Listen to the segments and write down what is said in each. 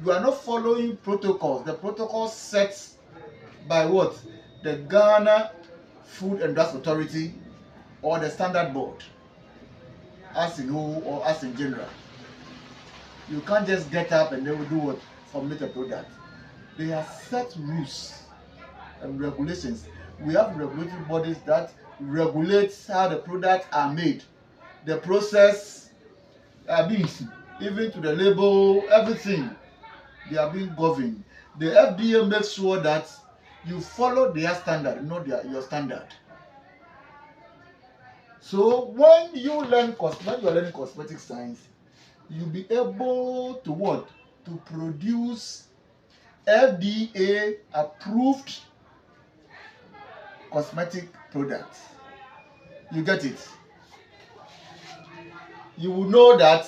You are not following protocols. The protocol set by what? The Ghana Food and Drugs Authority or the Standard Board, as in whole or as in general. You can't just get up and they will do what? Formulate a product. They have set rules and regulations. We have regulatory bodies that regulate how the products are made, the process, being even to the label, everything. They are being governed. The FDA makes sure that you follow their standard, not your standard. So when you are learning cosmetic science, you'll be able to what? To produce FDA approved cosmetic products. You get it? You will know that,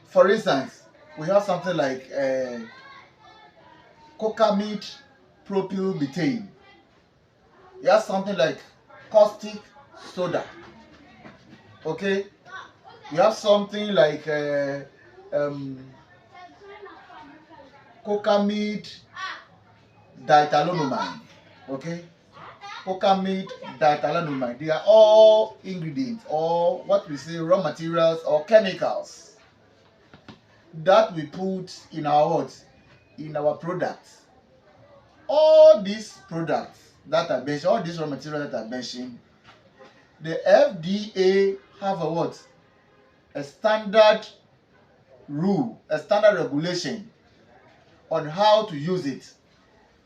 for instance, we have something like cocamide propyl butane. You have something like caustic soda. Okay? You have something like cocamide diethylamide. Okay? Cocamide diethylamide. They are all ingredients or what we say raw materials or chemicals that we put in our what? In our products. All these products that are mentioned, all these raw materials that are mentioned, the FDA have a what? A standard rule, a standard regulation on how to use it.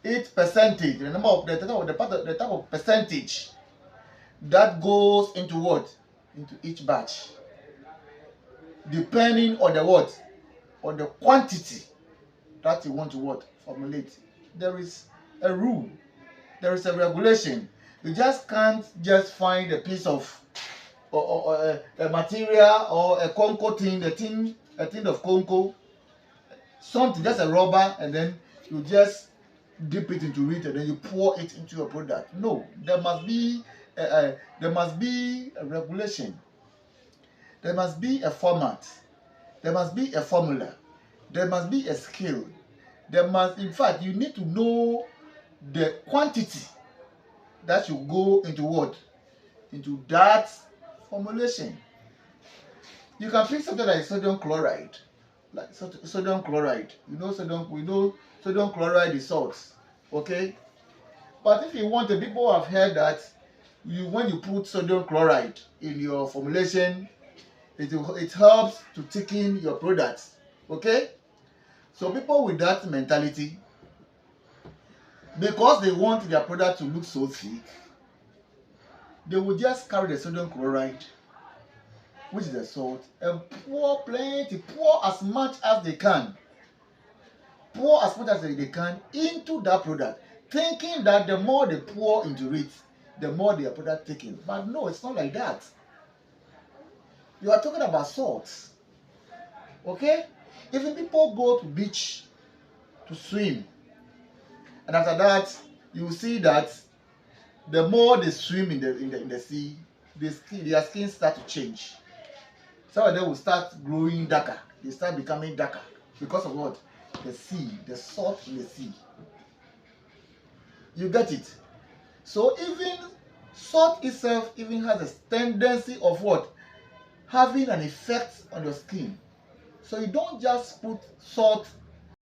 Its percentage, the number of the type of percentage that goes into what? Into each batch. Depending on the what? On the quantity that you want to what? Formulate. There is a rule. There is a regulation. You just can't just find a piece of or a material or a conco thing, a tin of conco, something, just a rubber, and then you just dip it into it and then you pour it into your product. No, there must be a regulation. There must be a format. There must be a formula. There must be a skill. There must, in fact, you need to know the quantity that should go into what? Into that formulation. You can pick something like sodium chloride. Like sodium chloride. We know sodium chloride is salt. Okay? But if you want to, people have heard that when you put sodium chloride in your formulation, it helps to thicken your products. Okay? So people with that mentality, because they want their product to look so thick, they will just carry the sodium chloride, which is the salt, and pour plenty, pour as much as they can. Pour as much as they can into that product, thinking that the more they pour into it, the more their product taken. But no, it's not like that. You are talking about salt. Okay? Even people go to beach to swim, and after that, you see that the more they swim in the sea, their skin start to change. Some of them will start glowing darker. They start becoming darker because of what? The sea, the salt in the sea. You get it? So even salt itself even has a tendency of what? Having an effect on your skin. So you don't just put salt